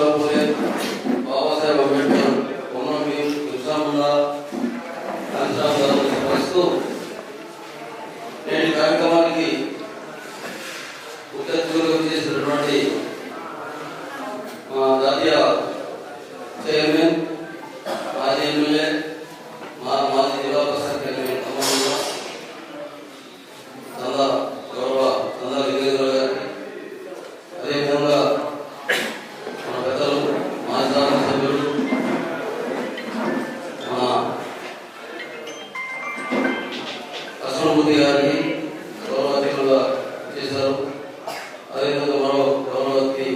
జ్యోతిరావు పూలే, బాబాసాహెబ్ అంబేద్కర్, కొమరం భీం, బిర్సా ముండా, కాంచీరామ్ గారు స్మరిస్తూ నేటి కార్యక్రమానికి ముఖ్య అతిథులుగా చేసినటువంటి మా జాతీయ చైర్మన్, మాజీ ఎమ్మెల్యే, మాజీ జిల్లా పరిషత్ చైర్మన్ గౌరవ చందా లింగేంద్ర గారికి, అదేవిధంగా మన పెద్దలు మాజీ శాసనసభ్యులు మన కృష్ణమూర్తి గారికి గౌరవ అతిథులుగా చేశారు. అదేవిధంగా మరో గౌరవ అతిథి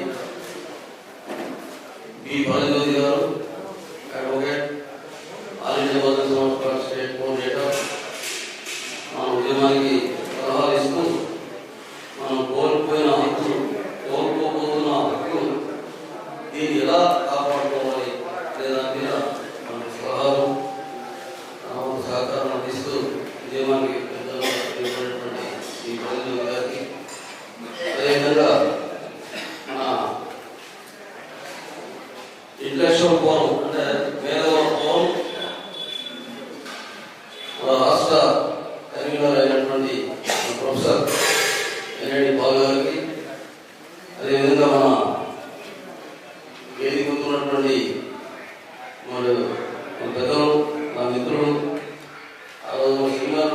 బి పరంజ్యోతి గారు, advocate, all India Bahujan Samaj party state coordinator, మన ఉద్యమానికి సలహాలు ఇస్తూ మనం కోల్పోతున్న హక్కులు దీన్ని ఎలా కాపాడుకోవాలి అనే దాని మీద మన సలహాలు సహకారం అందిస్తూ ఉద్యమానికి పెద్దటువంటి ఈ పరంజ్యోతి గారికి, అదేవిధంగా మన ఇంటలెక్చువల్ ఫోరం అంటే మేధావుల ఫోరం రాష్ట్ర కన్వీనర్ అయినటువంటి ప్రొఫెసర్ ఎన్ఐడి బాలు గారికి, అదేవిధంగా మన వేదిక ఉన్నటువంటి మన పెద్దలు, నా మిత్రులు, ఆ రోజు సెమినార్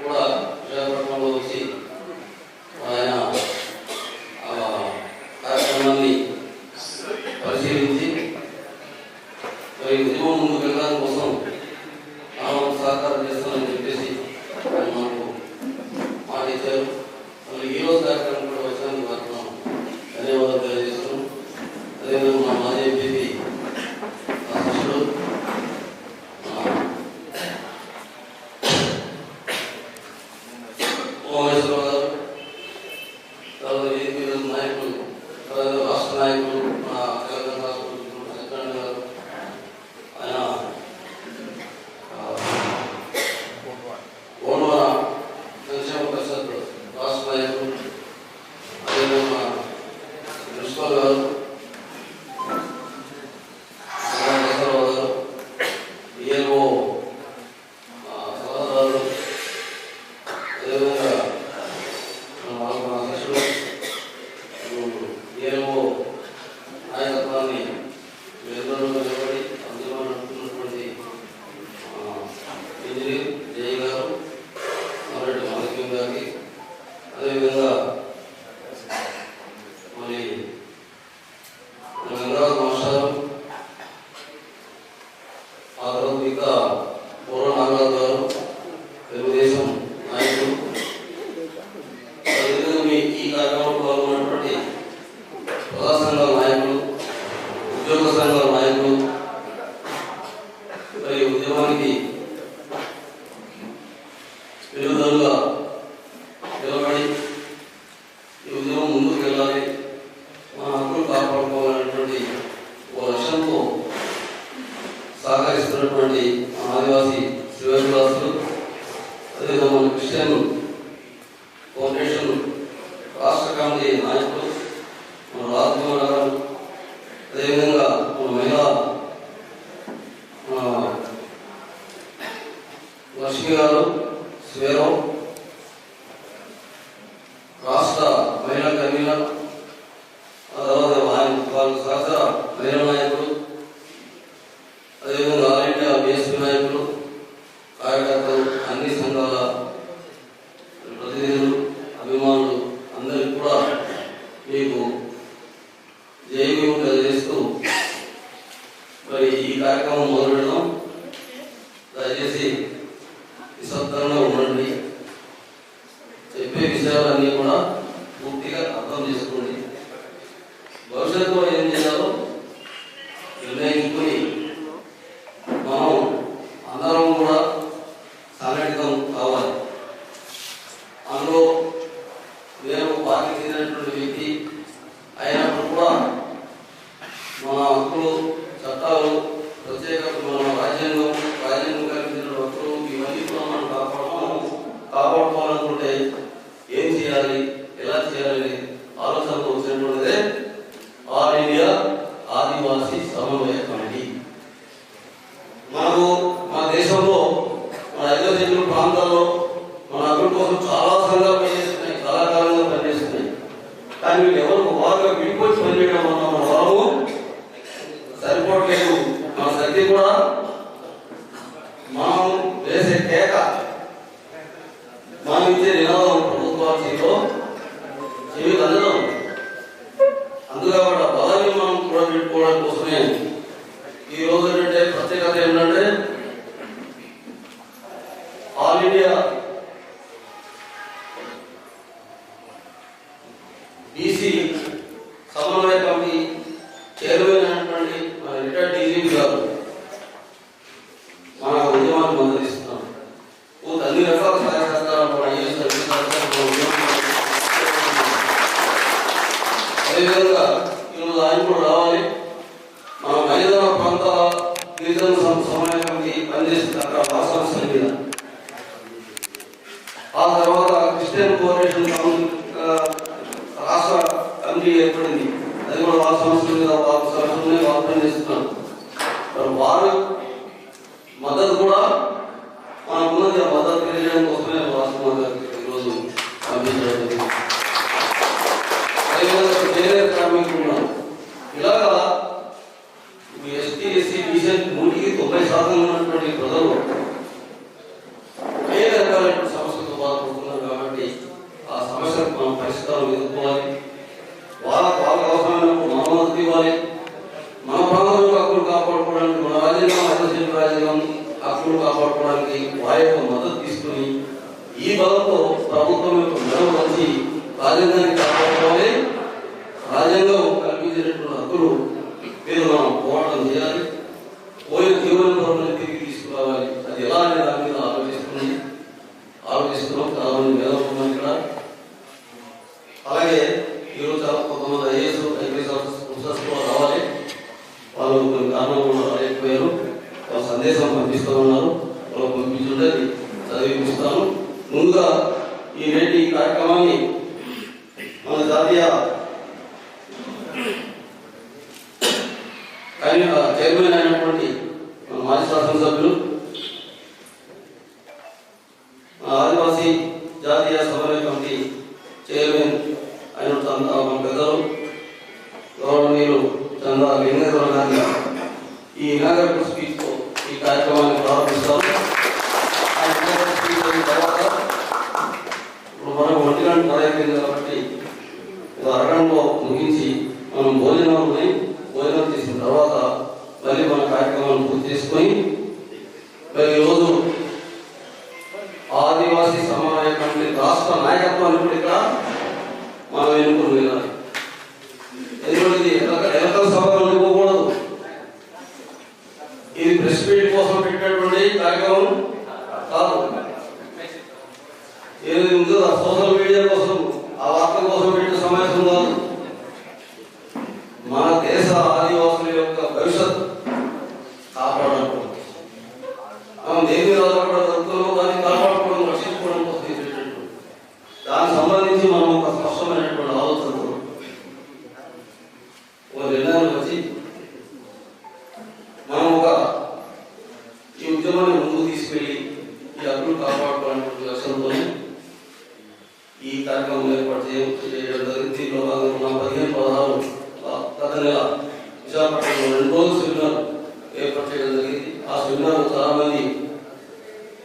కూడా విశాఖపట్నంలో వచ్చి ఆయన కార్యక్రమాన్ని పరిశీలించి మరి ఉద్యమం ముందుకు వెళ్ళడానికి కోసం సహకారం చేస్తానని చెప్పేసి ఆయన మాకు మాట ఇచ్చారు. మళ్ళీ ఈరోజు కార్యక్రమం కూడా వచ్చానికి మాత్రం ధన్యవాదాలు తెలియజేస్తున్నాం. అదేవిధంగా మా మాజీ ఎంపీ అధ్యక్షుడు ఓమేశ్వరరావు గారు, తర్వాత వేదిక నాయకులు, రాష్ట్ర నాయకులు, మన తెలంగాణ రాష్ట్ర సత్యనారాయణ గారు, ఆయన ఓన్వర సంక్షేమ పరిషత్ రాష్ట్ర నాయకులు, అదేవిధంగా ప్రిన్సిపల్ గారు, గారు, ఈఎల్ఓ సలహాదారులు, అదేవిధంగా మన అధ్యక్షుడు ఈఎల్ఓ నాయకత్వాన్ని నిలబడి అందులో నడుపుతున్నటువంటి ఇంజనీర్ జయ గారు, మరటి మాధవ్యం గారికి, అదేవిధంగా మరి గంగరాజు మాస్టారు, ఆ తర్వాత ఇంకా పూర్వ నాగరాజు గారు, తెలుగుదేశం నాయకులు, అదేవిధంగా మీ ఈ కార్యక్రమంలో పాల్గొన్నటువంటి ప్రజా సంఘాల నాయకులు, ఉద్యోగ సంఘాల నాయకులు, మరి ఉద్యమానికి విలువలుగా నిలబడి ఈ ఉద్యమం ముందుకు వెళ్ళాలి, మన హక్కులు కాపాడుకోవాలనేటువంటి ఓ లక్ష్యంతో సహకరిస్తున్నటువంటి ఆదివాసీ శ్రీవాసులు, అదేవిధంగా మన క్రిస్టియన్ ఫౌండేషన్ రాష్ట్ర కమిటీ నాయకులు, మన రాజకుమార్ గారు, అదేవిధంగా మన మహిళా లక్ష్మి గారు, స్వేరం రాష్ట్ర మహిళా కన్వీనర్, ఆ తర్వాత వాళ్ళ సహచర మహిళా నాయకులు, అదేవిధంగా ఆల్ ఇండియా బిఎస్పీ నాయకులు, కార్యకర్తలు, అన్ని సంఘాల ప్రతినిధులు, అభిమానులు అందరికీ కూడా మీకు జయభీము తెలియజేస్తూ మరి ఈ కార్యక్రమం మొదలు పెడదాం. దయచేసి నిశ్శబ్దంగా ఉండండి. చెప్పే విషయాలన్నీ కూడా పూర్తిగా అర్థం చేసుకోండి. కానీ వీళ్ళు ఎవరు వారుగా విడిపోయి పనిచేయడం వల్ల మన వరము సరిపోవట్లేదు. మన శక్తి కూడా మనం వేసే కేక, మనం ఇచ్చే నినాదం ప్రభుత్వాల చేతిలో చెవి అందడం. అందుకని ఆ బలాన్ని మనం కూడా పెట్టుకోవడం కోసమే ఈ రోజు ఏంటంటే ప్రత్యేకత ఏంటంటే ఆల్ ఇండియా బీసీ సమన్వయ కమిటీ చైర్మన్ అయినటువంటి మన రిటైర్డ్ డీజీపీ గారు మన ఉద్యమాన్ని మద్దతిస్తున్నాం. అన్ని రకాల సహాయ సహకారాలు అదేవిధంగా ఈరోజు ఆయన కూడా రావాలి. మన మైదాన ప్రాంతాల గిరిజన సమన్వయ కమిటీ పనిచేస్తుంది అక్కడ భాషాంశాల మీద. ఆ తర్వాత క్రిస్టియన్ కోఆపరేషన్ రాష్ట్ర కమిటీ ఏర్పడింది. అది కూడా వాళ్ళ సమస్యల మీద వాళ్ళ సమస్యలనే వాళ్ళు పనిచేస్తున్నారు. వారు మద్దతు కూడా మనకున్నది ఆ మద్దతు తెలియజేయడం కోసమే రాష్ట్ర ఈరోజు పంపించడం. అదేవిధంగా వేరే కార్మికులు ఉన్నారు. ఇలాగా ఎస్టీ ఎస్సీ బీసీ 90% ఉన్నటువంటి ప్రజలు అనేక రకాలైన సమస్యలతో బాధపడుతున్నారు. కాబట్టి ఆ సమస్యలకు మనం పరిష్కారం ఎదుర్కోవాలి. వాళ్ళకు అవసరమైనప్పుడు మన మద్దతు ఇవ్వాలి. మన ప్రాంతంలో హక్కులు కాపాడుకోవడానికి, మన రాజ్యాంగం హక్కులు కాపాడుకోవడానికి వారి యొక్క మద్దతు తీసుకుని ఈ బలంతో ప్రభుత్వం యొక్క మెడలు వచ్చి రాజ్యాంగాన్ని కాపాడుకోవాలి. రాజ్యాంగం కల్పించినటువంటి హక్కులు మీద మనం పోరాటం చేయాలి. పోయిన జీవన తిరిగి తీసుకురావాలి. అది ఎలా అనే దాని మీద ఆలోచిస్తున్నాం. చాలా మంది మేధావులు ఇక్కడ. అలాగే ఈరోజు చాలా కొంతమంది ఐఏఎస్ ఆఫీసర్స్ కూడా రావాలి. వాళ్ళు కొన్ని కారణాలు రాలేకపోయారు. వాళ్ళ సందేశం పంపిస్తూ ఉన్నారు. వాళ్ళు పంపించుంటే చదివిపిస్తాను. ముందుగా ఈ నేటి కార్యక్రమాన్ని మన జాతీయ చైర్మన్ అయినటువంటి మన మాజీ శాసనసభ్యులు, ఆదివాసీ జాతీయ సమన్వయ కమిటీ చైర్మన్ అయిన మన పెద్దలు గౌరవనీయులు చంద్ర లింగేశ్వర గారి ఈ ఇనాగరేషన్ స్పీచ్తో ఈ కార్యక్రమాన్ని ప్రారంభిస్తారు. తర్వాత ఇప్పుడు మనం 1 గంట అయిపోయింది కాబట్టి అరగంటలో ముగించి మనం భోజనం చేసిన తర్వాత మళ్ళీ మన కార్యక్రమాన్ని పూర్తి చేసుకొని ఈరోజు ఆదివాసీ సమన్వయ కమిటీ రాష్ట్ర నాయకత్వాన్ని కూడా ఇక్కడ మనం ఎన్నుకుని వెళ్ళాలి. ఎందుకంటే ఎలక్ట్రల్ సభలో ఉండిపోకూడదు. ఇది ప్రెస్ మీట్ కోసం పెట్టినటువంటి కార్యక్రమం కాదు. ఏది ఉందో సోషల్ మీడియా కోసం, ఆ వార్త కోసం పెట్టిన సమావేశం కాదు. మన దేశ ఆదివాసుల యొక్క భవిష్యత్ కాపాడడం, మనం దేని మీద ఆధారపడుతున్నామో దాన్ని కాపాడుకోవడం, రక్షించుకోవడం కోసం దానికి సంబంధించి మనం ఒక స్పష్టమైనటువంటి ఆలోచనతో ఒక నిర్ణయం వచ్చి మనం ఈ ఉద్యమాన్ని ముందుకు తీసుకెళ్ళి ఈ హక్కులు కాపాడుకోవాలనే లక్ష్యంతోనే ఈ కార్యక్రమం ఏర్పాటు చేయడం జరిగింది. దీంట్లో భాగంగా 15-16 గత నెల విశాఖపట్నంలో 2 రోజులు సెమినార్ ఏర్పాటు చేయడం జరిగింది. ఆ సెమినార్ చాలా మంది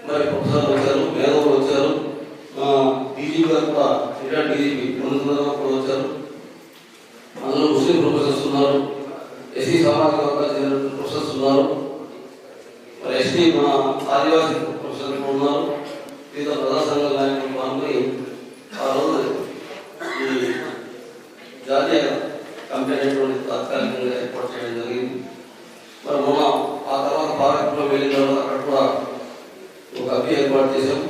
మరి ప్రొఫెసర్లు వచ్చారు, మేధావులు వచ్చారు. డీజీపీ గారు కూడా రిటైర్డ్ డీజీపీ కూడా వచ్చారు. అందులో ముస్లిం ప్రొఫెసర్స్ ఉన్నారు, ఎస్సీ సామాజిక వర్గాలకు చెందిన ప్రొఫెసర్స్ ఉన్నారు, మరి ఎస్టీ మన ఆదివాసీ ప్రొఫెసర్లు ఉన్నారు. వివిధ ప్రజా సంఘాల నాయకులు పాల్గొని ఆ రోజు ఈ జాతీయ కమిటీ అనేటువంటి తాత్కాలికంగా ఏర్పాటు చేయడం జరిగింది. మరి మొన్న ఆ తర్వాత పార్లమెంట్లో వెళ్ళిన తర్వాత అక్కడ కూడా ఒక కమిటీ ఏర్పాటు చేశాం.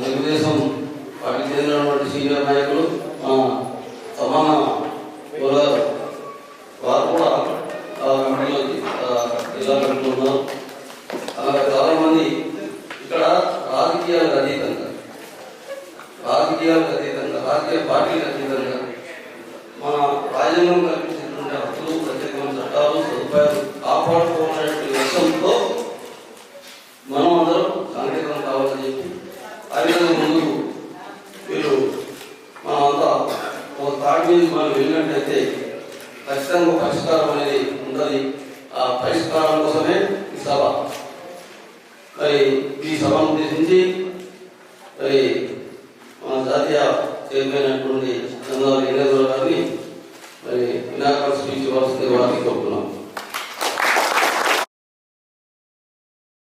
తెలుగుదేశం పార్టీకి చెందినటువంటి సీనియర్ నాయకులు సమాన వారు కూడా కమిటీలోకి జిల్లా కమిటీలో ఉన్నారు. అలాగే చాలామంది ఇక్కడ రాజకీయాలకు అతీతంగా రాజకీయ పార్టీలకు అతీతంగా మన రాజ్యాంగం కల్పించినటువంటి హక్కులు, ప్రత్యేకమైన చట్టాలు, సదుపాయాలు కాపాడుకోవాలనే లక్ష్యంతో మనం అందరం సంఘటితం కావాలని చెప్పి ఆ విధంగా ముందుకు వీరు మనమంతా ఒక తాటి మీద మనం వెళ్ళినట్టయితే ఖచ్చితంగా పరిష్కారం అనేది ఉంటుంది. ఆ పరిష్కారం కోసమే ఈ సభ. మరి ఈ సభను ఉద్దేశించి మరి మన జాతీయ చైర్మన్ అయినటువంటి